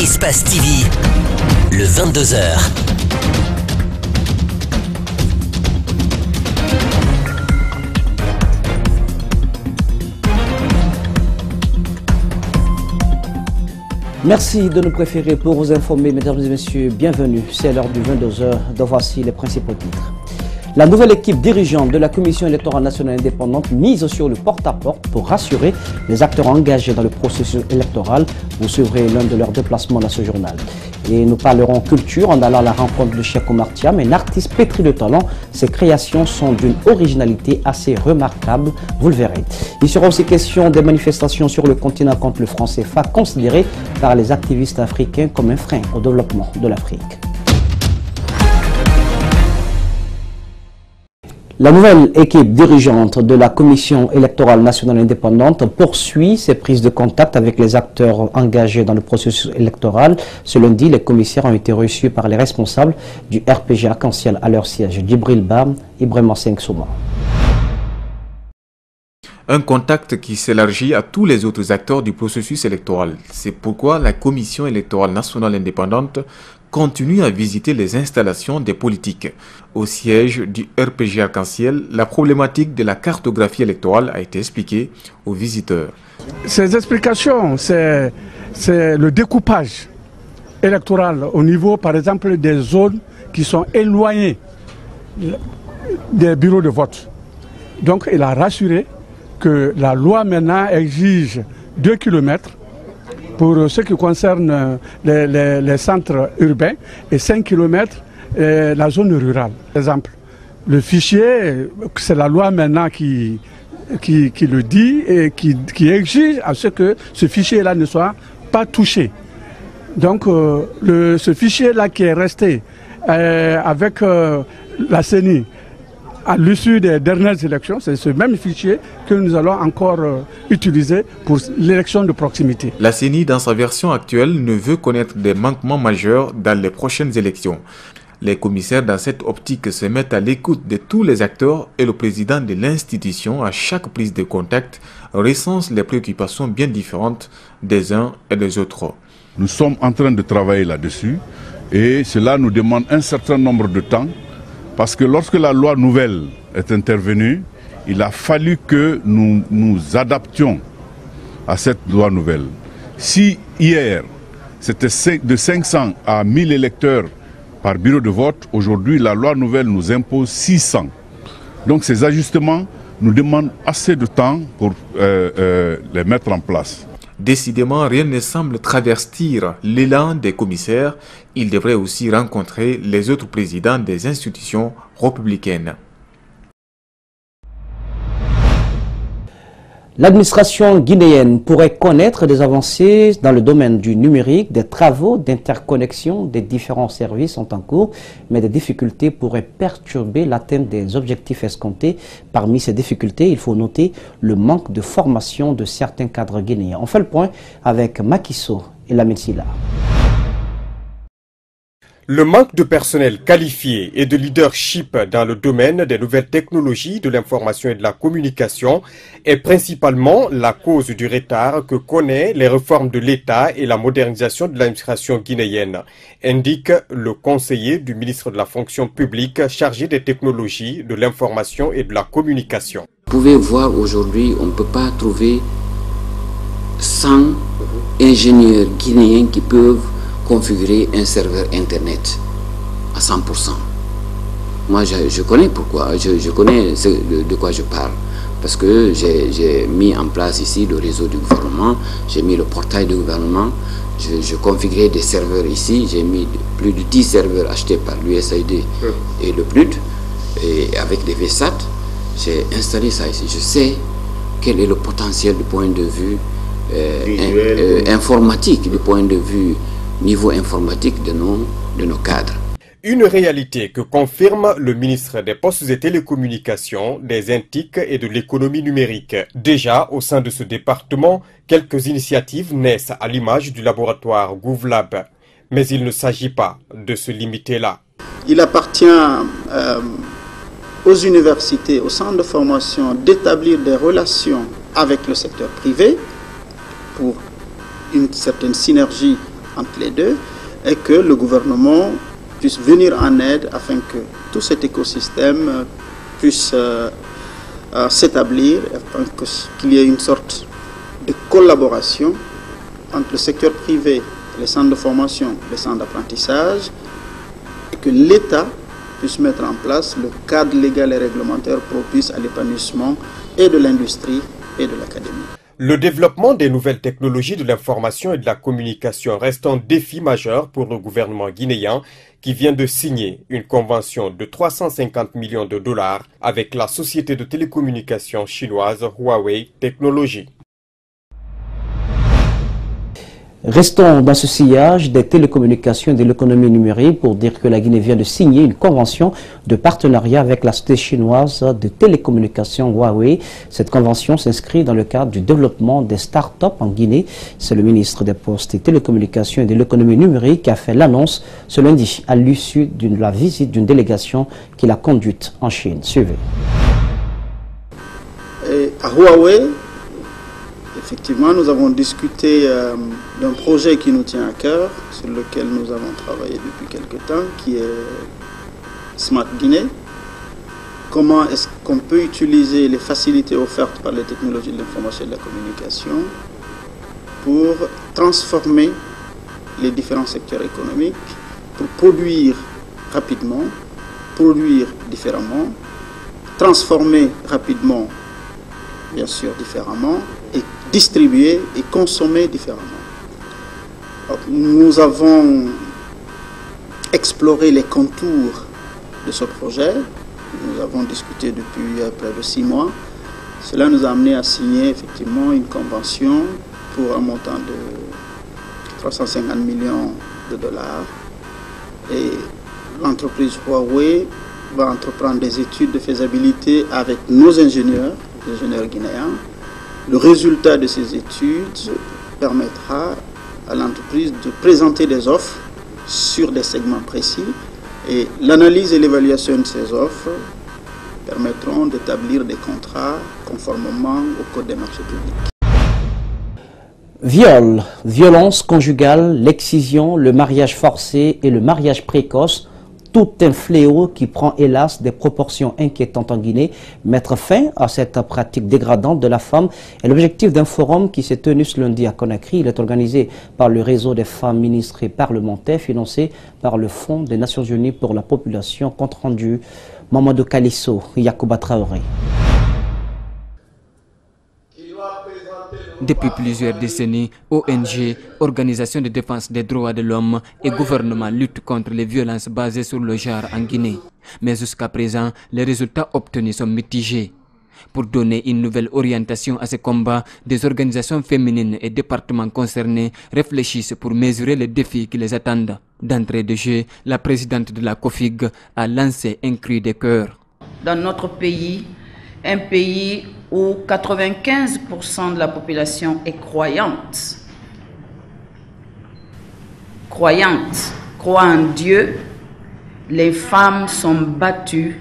Espace TV, le 22h. Merci de nous préférer pour vous informer, mesdames et messieurs. Bienvenue, c'est l'heure du 22h. Donc voici les principaux titres. La nouvelle équipe dirigeante de la Commission électorale nationale indépendante mise sur le porte-à-porte pour rassurer les acteurs engagés dans le processus électoral. Vous suivrez l'un de leurs déplacements dans ce journal. Et nous parlerons culture en allant à la rencontre de Cheikh Oumar Thiam, un artiste pétri de talent. Ses créations sont d'une originalité assez remarquable, vous le verrez. Il sera aussi question des manifestations sur le continent contre le franc CFA, considéré par les activistes africains comme un frein au développement de l'Afrique. La nouvelle équipe dirigeante de la Commission électorale nationale indépendante poursuit ses prises de contact avec les acteurs engagés dans le processus électoral. Ce lundi, les commissaires ont été reçus par les responsables du RPG Arc-en-Ciel à leur siège, Djibril Bam, Ibrahima Souma. Un contact qui s'élargit à tous les autres acteurs du processus électoral. C'est pourquoi la Commission électorale nationale indépendante continue à visiter les installations des politiques. Au siège du RPG Arc-en-Ciel, la problématique de la cartographie électorale a été expliquée aux visiteurs. Ces explications, c'est le découpage électoral au niveau, par exemple, des zones qui sont éloignées des bureaux de vote. Donc, il a rassuré que la loi maintenant exige 2 km pour ce qui concerne les centres urbains et 5 km la zone rurale. Par exemple, le fichier, c'est la loi maintenant qui le dit et qui exige à ce que ce fichier-là ne soit pas touché. Donc ce fichier-là qui est resté avec la CENI à l'issue des dernières élections, c'est ce même fichier que nous allons encore utiliser pour l'élection de proximité. La CENI, dans sa version actuelle, ne veut connaître des manquements majeurs dans les prochaines élections. Les commissaires, dans cette optique, se mettent à l'écoute de tous les acteurs et le président de l'institution, à chaque prise de contact, recense les préoccupations bien différentes des uns et des autres. Nous sommes en train de travailler là-dessus et cela nous demande un certain nombre de temps. Parce que lorsque la loi nouvelle est intervenue, il a fallu que nous nous adaptions à cette loi nouvelle. Si hier, c'était de 500 à 1000 électeurs par bureau de vote, aujourd'hui, la loi nouvelle nous impose 600. Donc ces ajustements nous demandent assez de temps pour les mettre en place. Décidément, rien ne semble travestir l'élan des commissaires. Ils devraient aussi rencontrer les autres présidents des institutions républicaines. L'administration guinéenne pourrait connaître des avancées dans le domaine du numérique. Des travaux d'interconnexion des différents services sont en cours, mais des difficultés pourraient perturber l'atteinte des objectifs escomptés. Parmi ces difficultés, il faut noter le manque de formation de certains cadres guinéens. On fait le point avec Makiso et Lamine Silla. Le manque de personnel qualifié et de leadership dans le domaine des nouvelles technologies de l'information et de la communication est principalement la cause du retard que connaît les réformes de l'État et la modernisation de l'administration guinéenne, indique le conseiller du ministre de la fonction publique chargé des technologies, de l'information et de la communication. Vous pouvez voir aujourd'hui, on ne peut pas trouver 100 ingénieurs guinéens qui peuvent configurer un serveur internet à 100%. Moi je connais pourquoi, je connais de quoi je parle, parce que j'ai mis en place ici le réseau du gouvernement, j'ai mis le portail du gouvernement, je configurais des serveurs ici, j'ai mis plus de 10 serveurs achetés par l'USAID et le PNUD, et avec des VSAT, j'ai installé ça ici. Je sais quel est le potentiel du point de vue informatique, du point de vue niveau informatique de nos cadres. Une réalité que confirme le ministre des Postes et Télécommunications, des INTIC et de l'économie numérique. Déjà, au sein de ce département, quelques initiatives naissent à l'image du laboratoire GovLab. Mais il ne s'agit pas de se limiter là. Il appartient aux universités, aux centres de formation, d'établir des relations avec le secteur privé pour une certaine synergie entre les deux et que le gouvernement puisse venir en aide afin que tout cet écosystème puisse s'établir, afin qu'il y ait une sorte de collaboration entre le secteur privé, les centres de formation, les centres d'apprentissage, et que l'État puisse mettre en place le cadre légal et réglementaire propice à l'épanouissement et de l'industrie et de l'académie. Le développement des nouvelles technologies de l'information et de la communication reste un défi majeur pour le gouvernement guinéen qui vient de signer une convention de 350 millions de dollars avec la société de télécommunications chinoise Huawei Technologies. Restons dans ce sillage des télécommunications et de l'économie numérique pour dire que la Guinée vient de signer une convention de partenariat avec la société chinoise de télécommunications Huawei. Cette convention s'inscrit dans le cadre du développement des start-up en Guinée. C'est le ministre des Postes, des Télécommunications et de l'économie numérique qui a fait l'annonce ce lundi à l'issue de la visite d'une délégation qu'il a conduite en Chine. Suivez. Et à Huawei, effectivement, nous avons discuté d'un projet qui nous tient à cœur, sur lequel nous avons travaillé depuis quelque temps, qui est Smart Guinée. Comment est-ce qu'on peut utiliser les facilités offertes par les technologies de l'information et de la communication pour transformer les différents secteurs économiques, pour produire rapidement, produire différemment, transformer rapidement, bien sûr différemment, et distribuer et consommer différemment. Alors, nous avons exploré les contours de ce projet. Nous avons discuté depuis près de 6 mois. Cela nous a amené à signer effectivement une convention pour un montant de 350 millions de dollars. Et l'entreprise Huawei va entreprendre des études de faisabilité avec nos ingénieurs guinéens. Le résultat de ces études permettra à l'entreprise de présenter des offres sur des segments précis et l'analyse et l'évaluation de ces offres permettront d'établir des contrats conformément au Code des marchés publics. Viol, violence conjugale, l'excision, le mariage forcé et le mariage précoce, tout un fléau qui prend hélas des proportions inquiétantes en Guinée. Mettre fin à cette pratique dégradante de la femme est l'objectif d'un forum qui s'est tenu ce lundi à Conakry. Il est organisé par le réseau des femmes ministres et parlementaires financé par le Fonds des Nations Unies pour la population. Compte rendu Mamadou Kalisso, Yacouba Traoré. Depuis plusieurs décennies, ONG, organisations de défense des droits de l'homme et gouvernements luttent contre les violences basées sur le genre en Guinée. Mais jusqu'à présent, les résultats obtenus sont mitigés. Pour donner une nouvelle orientation à ces combats, des organisations féminines et départements concernés réfléchissent pour mesurer les défis qui les attendent. D'entrée de jeu, la présidente de la COFIG a lancé un cri de cœur. Dans notre pays, un pays où 95% de la population est croyante. Croit en Dieu. Les femmes sont battues,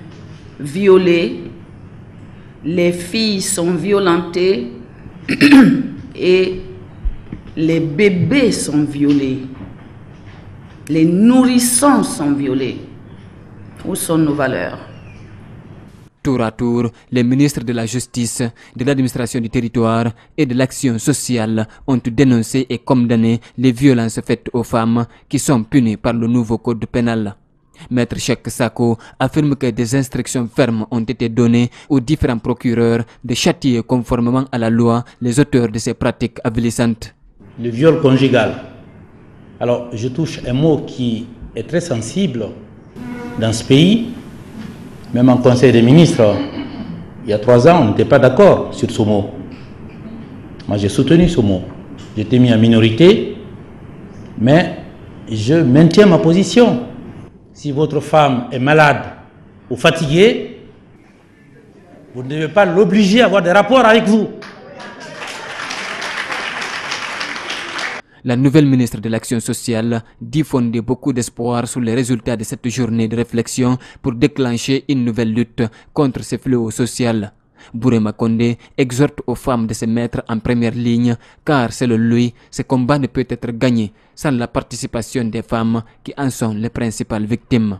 violées, les filles sont violentées et les bébés sont violés. Les nourrissons sont violés. Où sont nos valeurs ? Tour à tour, les ministres de la Justice, de l'administration du territoire et de l'action sociale ont dénoncé et condamné les violences faites aux femmes qui sont punies par le nouveau code pénal. Maître Cheikh Sako affirme que des instructions fermes ont été données aux différents procureurs de châtier conformément à la loi les auteurs de ces pratiques avilissantes. Le viol conjugal. Alors, je touche un mot qui est très sensible dans ce pays. Même en Conseil des ministres, il y a 3 ans, on n'était pas d'accord sur ce mot. Moi, j'ai soutenu ce mot. J'étais mis en minorité, mais je maintiens ma position. Si votre femme est malade ou fatiguée, vous ne devez pas l'obliger à avoir des rapports avec vous. La nouvelle ministre de l'Action sociale dit fonder beaucoup d'espoir sur les résultats de cette journée de réflexion pour déclencher une nouvelle lutte contre ces fléaux sociaux. Bourema Condé exhorte aux femmes de se mettre en première ligne car selon lui, ce combat ne peut être gagné sans la participation des femmes qui en sont les principales victimes.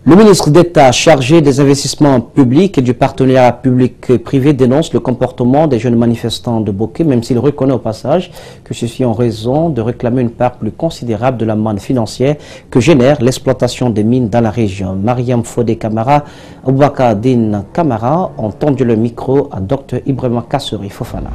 Le ministre d'État chargé des investissements publics et du partenariat public-privé dénonce le comportement des jeunes manifestants de Boké, même s'il reconnaît au passage que ceci en raison de réclamer une part plus considérable de la manne financière que génère l'exploitation des mines dans la région. Mariam Fodé Kamara, Aboubakar Din Kamara ont tendu le micro à Dr Ibrahima Kassori Fofana.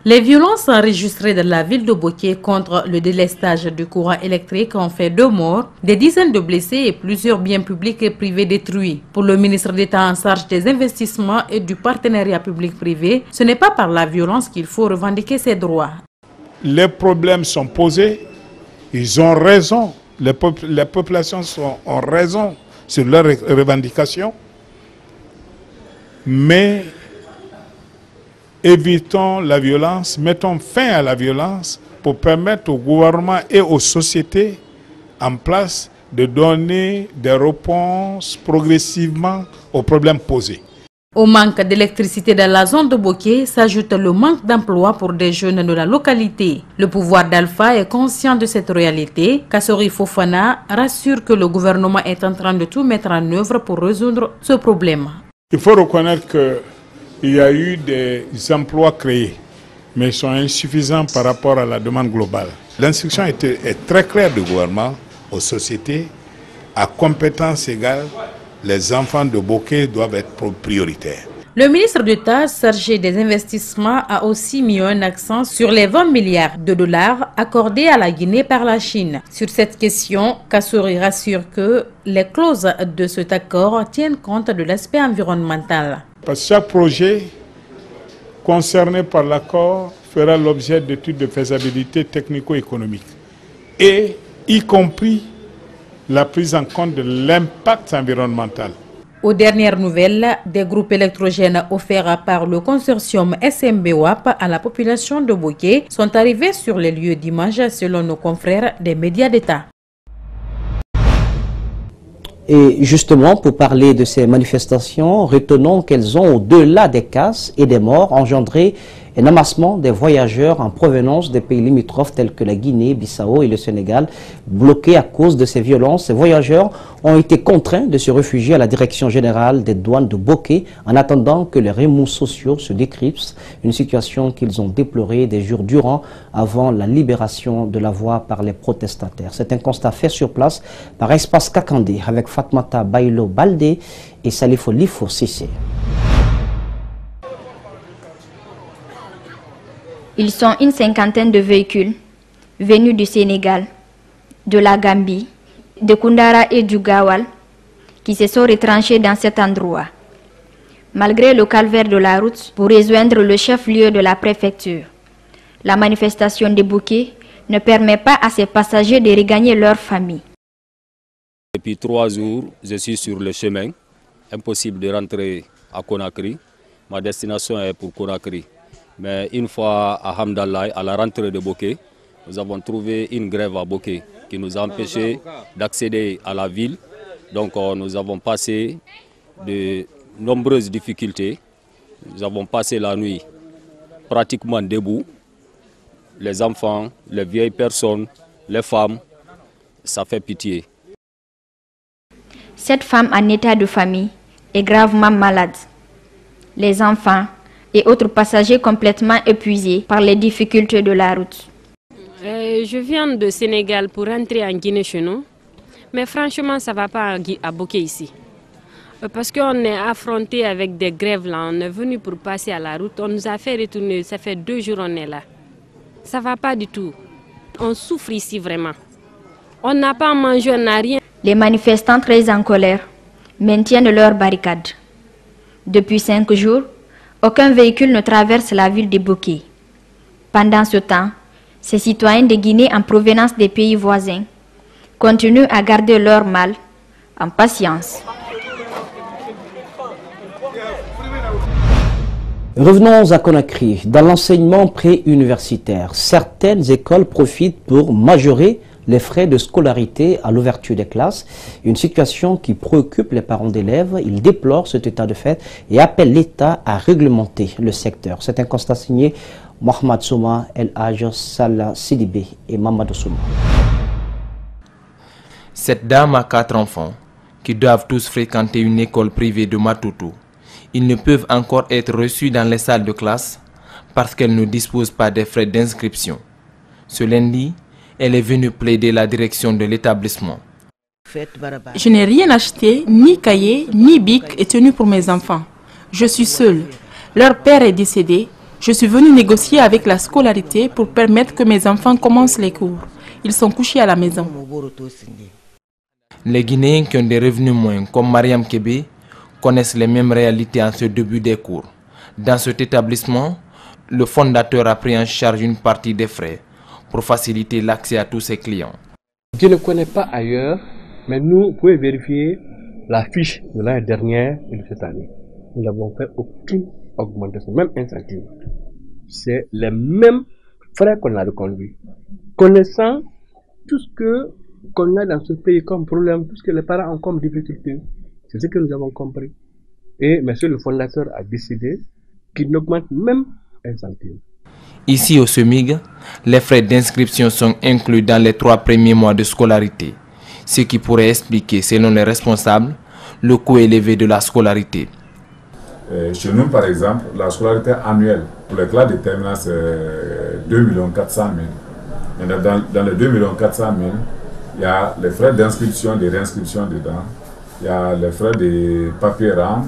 Les violences enregistrées dans la ville de Boké contre le délestage du courant électrique ont fait 2 morts, des dizaines de blessés et plusieurs biens publics et privés détruits. Pour le ministre d'État en charge des investissements et du partenariat public-privé, ce n'est pas par la violence qu'il faut revendiquer ses droits. Les problèmes sont posés, ils ont raison, les populations ont raison sur leurs revendications, mais évitons la violence, mettons fin à la violence pour permettre au gouvernement et aux sociétés en place de donner des réponses progressivement aux problèmes posés. Au manque d'électricité dans la zone de Boké s'ajoute le manque d'emploi pour des jeunes de la localité. Le pouvoir d'Alpha est conscient de cette réalité. Kassori Fofana rassure que le gouvernement est en train de tout mettre en œuvre pour résoudre ce problème. Il faut reconnaître qu'il y a eu des emplois créés, mais ils sont insuffisants par rapport à la demande globale. L'instruction est très claire du gouvernement aux sociétés. À compétences égales, les enfants de Boké doivent être prioritaires. Le ministre d'État chargé des investissements a aussi mis un accent sur les 20 milliards de dollars accordés à la Guinée par la Chine. Sur cette question, Kassori rassure que les clauses de cet accord tiennent compte de l'aspect environnemental. Parce que chaque projet concerné par l'accord fera l'objet d'études de faisabilité technico-économique, et y compris la prise en compte de l'impact environnemental. Aux dernières nouvelles, des groupes électrogènes offerts par le consortium SMBWAP à la population de Boké sont arrivés sur les lieux d'image selon nos confrères des médias d'État. Et justement, pour parler de ces manifestations, retenons qu'elles ont, au-delà des casses et des morts, engendré un amassement des voyageurs en provenance des pays limitrophes tels que la Guinée, Bissau et le Sénégal. Bloqués à cause de ces violences, ces voyageurs ont été contraints de se réfugier à la direction générale des douanes de Boké en attendant que les remous sociaux se décryptent, une situation qu'ils ont déplorée des jours durant avant la libération de la voie par les protestataires. C'est un constat fait sur place par Espace Kakandé avec Fatmata Bailo Baldé et Salifo Lifo Sissé. Ils sont une cinquantaine de véhicules venus du Sénégal, de la Gambie, de Koundara et du Gawal qui se sont retranchés dans cet endroit. Malgré le calvaire de la route pour rejoindre le chef-lieu de la préfecture, la manifestation de Boké ne permet pas à ces passagers de regagner leur famille. Depuis 3 jours, je suis sur le chemin. Impossible de rentrer à Conakry. Ma destination est pour Conakry. Mais une fois à Hamdallah, à la rentrée de Boké, nous avons trouvé une grève à Boké qui nous a empêché d'accéder à la ville. Donc nous avons passé de nombreuses difficultés. Nous avons passé la nuit pratiquement debout. Les enfants, les vieilles personnes, les femmes, ça fait pitié. Cette femme en état de famille est gravement malade. Les enfants et autres passagers complètement épuisés par les difficultés de la route. Je viens de Sénégal pour rentrer en Guinée chez nous, mais franchement ça ne va pas à Boké ici. Parce qu'on est affronté avec des grèves là, on est venu pour passer à la route, on nous a fait retourner, ça fait 2 jours on est là. Ça ne va pas du tout, on souffre ici vraiment. On n'a pas mangé, on n'a rien. Les manifestants très en colère maintiennent leurs barricades. Depuis 5 jours, aucun véhicule ne traverse la ville de Boké. Pendant ce temps, ces citoyens de Guinée en provenance des pays voisins continuent à garder leur mal en patience. Revenons à Conakry. Dans l'enseignement pré-universitaire, certaines écoles profitent pour majorer les frais de scolarité à l'ouverture des classes. Une situation qui préoccupe les parents d'élèves. Ils déplorent cet état de fait et appellent l'État à réglementer le secteur. C'est un constat signé Mohamed Souma, El Haj Salah Sidibé et Mamadou Souma. Cette dame a 4 enfants qui doivent tous fréquenter une école privée de Matoutou. Ils ne peuvent encore être reçus dans les salles de classe parce qu'elle ne dispose pas des frais d'inscription. Ce lundi, elle est venue plaider la direction de l'établissement. Je n'ai rien acheté, ni cahier, ni bic et tenue pour mes enfants. Je suis seule. Leur père est décédé. Je suis venue négocier avec la scolarité pour permettre que mes enfants commencent les cours. Ils sont couchés à la maison. Les Guinéens qui ont des revenus moindres, comme Mariam Kébé, connaissent les mêmes réalités en ce début des cours. Dans cet établissement, le fondateur a pris en charge une partie des frais pour faciliter l'accès à tous ses clients. Je ne connais pas ailleurs, mais nous, vous pouvez vérifier la fiche de l'année dernière et de cette année. Nous n'avons fait aucune augmentation, même un centime. C'est les mêmes frais qu'on a reconduits. Connaissant tout ce qu'on a dans ce pays comme problème, tout ce que les parents ont comme difficulté, c'est ce que nous avons compris. Et monsieur le fondateur a décidé qu'il n'augmente même un centime. Ici au SEMIG, les frais d'inscription sont inclus dans les 3 premiers mois de scolarité, ce qui pourrait expliquer, selon les responsables, le coût élevé de la scolarité. Chez nous, par exemple, la scolarité annuelle pour les classes de terminale, c'est 2 400 000. Et dans les 2 400 000, il y a les frais d'inscription, de réinscription dedans, il y a les frais de papier rame,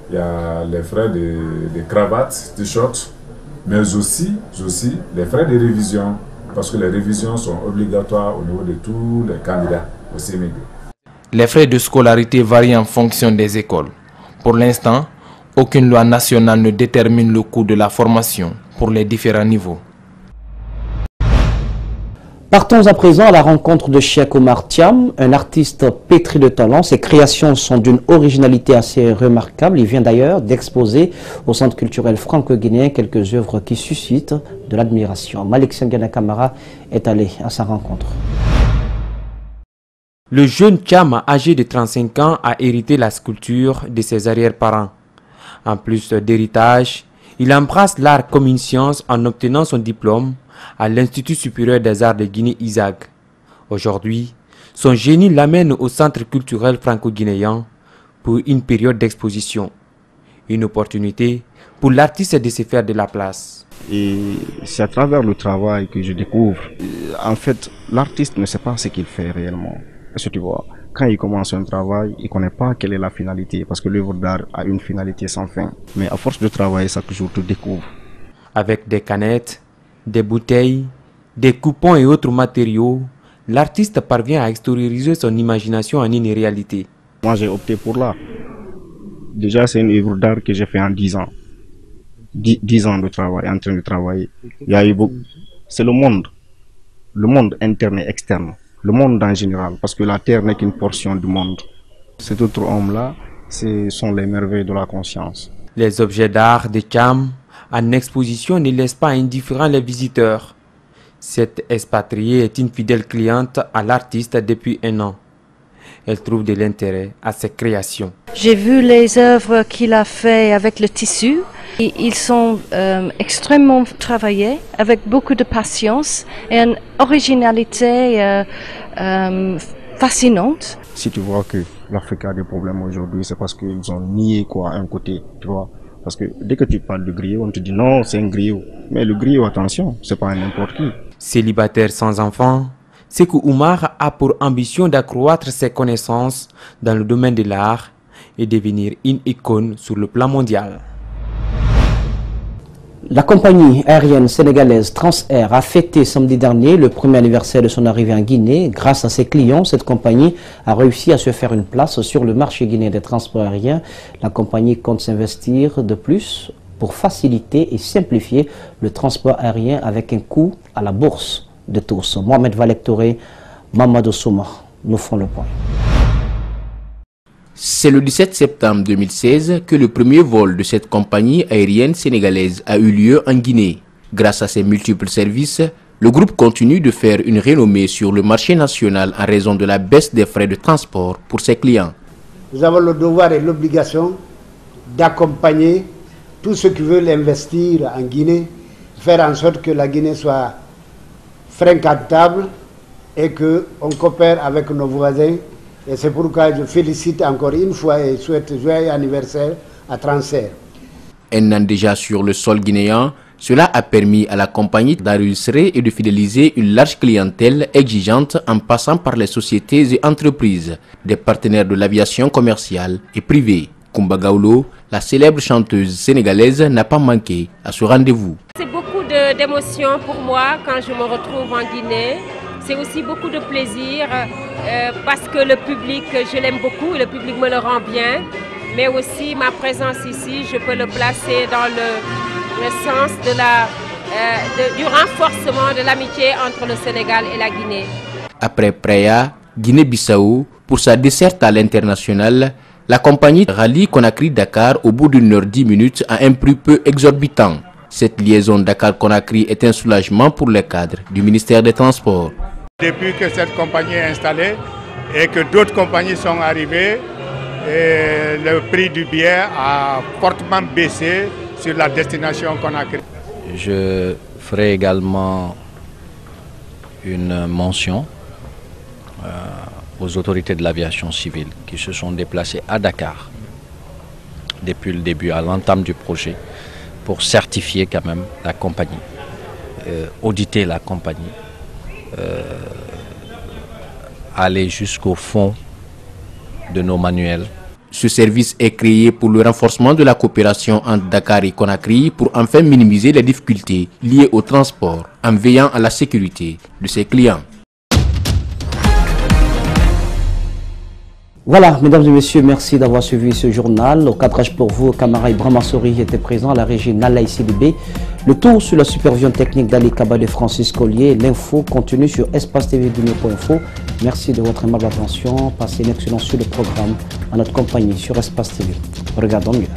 il y a les frais de cravates, t-shirts, mais aussi les frais de révision, parce que les révisions sont obligatoires au niveau de tous les candidats au CMD. Les frais de scolarité varient en fonction des écoles. Pour l'instant, aucune loi nationale ne détermine le coût de la formation pour les différents niveaux. Partons à présent à la rencontre de Cheikh Omar Thiam, un artiste pétri de talent. Ses créations sont d'une originalité assez remarquable. Il vient d'ailleurs d'exposer au Centre culturel franco-guinéen quelques œuvres qui suscitent de l'admiration. Malik Sengana Kamara est allé à sa rencontre. Le jeune Thiam, âgé de 35 ans, a hérité la sculpture de ses arrière-parents. En plus d'héritage, il embrasse l'art comme une science en obtenant son diplôme à l'Institut supérieur des arts de Guinée ISAG. Aujourd'hui, son génie l'amène au Centre culturel franco-guinéen pour une période d'exposition. Une opportunité pour l'artiste de se faire de la place. Et c'est à travers le travail que je découvre. En fait, l'artiste ne sait pas ce qu'il fait réellement. Est-ce que tu vois, quand il commence un travail, il ne connaît pas quelle est la finalité, parce que l'œuvre d'art a une finalité sans fin. Mais à force de travailler, chaque jour, tu découvres. Avec des canettes, des bouteilles, des coupons et autres matériaux, l'artiste parvient à extérioriser son imagination en une réalité. Moi, j'ai opté pour l'art. Déjà, c'est une œuvre d'art que j'ai fait en 10 ans. 10 ans de travail, en train de travailler. Il y a eu beaucoup. C'est le monde interne et externe, le monde en général, parce que la Terre n'est qu'une portion du monde. Cet autre homme-là, ce sont les merveilles de la conscience. Les objets d'art de Thiam en exposition ne laissent pas indifférents les visiteurs. Cette expatriée est une fidèle cliente à l'artiste depuis 1 an. Elle trouve de l'intérêt à ses créations. J'ai vu les œuvres qu'il a faites avec le tissu. Ils sont extrêmement travaillés, avec beaucoup de patience et une originalité fascinante. Si tu vois que l'Afrique a des problèmes aujourd'hui, c'est parce qu'ils ont nié un côté, tu vois. Parce que dès que tu parles de griot, on te dit non, c'est un griot. Mais le griot, attention, c'est pas n'importe qui. Célibataire sans enfant, Sékou Oumar a pour ambition d'accroître ses connaissances dans le domaine de l'art et devenir une icône sur le plan mondial. La compagnie aérienne sénégalaise Transair a fêté samedi dernier le premier anniversaire de son arrivée en Guinée. Grâce à ses clients, cette compagnie a réussi à se faire une place sur le marché guinéen des transports aériens. La compagnie compte s'investir de plus pour faciliter et simplifier le transport aérien avec un coût à la bourse de tous. Mohamed Valek-Touré, Mamadou Souma nous font le point. C'est le 17 septembre 2016 que le premier vol de cette compagnie aérienne sénégalaise a eu lieu en Guinée. Grâce à ses multiples services, Le groupe continue de faire une renommée sur le marché national en raison de la baisse des frais de transport pour ses clients. Nous avons le devoir et l'obligation d'accompagner tous ceux qui veulent investir en Guinée, faire en sorte que la Guinée soit fréquentable et qu'on coopère avec nos voisins. Et c'est pourquoi je félicite encore une fois et souhaite joyeux anniversaire à Transair. Un an déjà sur le sol guinéen, cela a permis à la compagnie d'enregistrer et de fidéliser une large clientèle exigeante en passant par les sociétés et entreprises, des partenaires de l'aviation commerciale et privée. Kumba Gawlo, la célèbre chanteuse sénégalaise, n'a pas manqué à ce rendez-vous. C'est beaucoup d'émotions pour moi quand je me retrouve en Guinée. C'est aussi beaucoup de plaisir parce que le public, je l'aime beaucoup, le public me le rend bien. Mais aussi ma présence ici, je peux le placer dans le sens du renforcement de l'amitié entre le Sénégal et la Guinée. Après Praia, Guinée-Bissau, pour sa desserte à l'international, la compagnie rallie Conakry-Dakar au bout d'une heure 10 minutes à un prix peu exorbitant. Cette liaison Dakar-Conakry est un soulagement pour les cadres du ministère des Transports. Depuis que cette compagnie est installée et que d'autres compagnies sont arrivées, et le prix du billet a fortement baissé sur la destination Conakry. Je ferai également une mention aux autorités de l'aviation civile qui se sont déplacées à Dakar depuis le début, à l'entame du projet, pour certifier quand même la compagnie, auditer la compagnie, aller jusqu'au fond de nos manuels. Ce service est créé pour le renforcement de la coopération entre Dakar et Conakry pour enfin minimiser les difficultés liées au transport en veillant à la sécurité de ses clients. Voilà, mesdames et messieurs, merci d'avoir suivi ce journal. Au cadrage pour vous, Camara Ibrahim Assouri était présent à la régie Nalaï Sidibé. Le tour sur la supervision technique d'Ali Kaba de Francis Collier. L'info continue sur espace-tv-guinée.info. Merci de votre aimable attention. Passez une excellente suite de programme à notre compagnie sur Espace TV. Regardons mieux.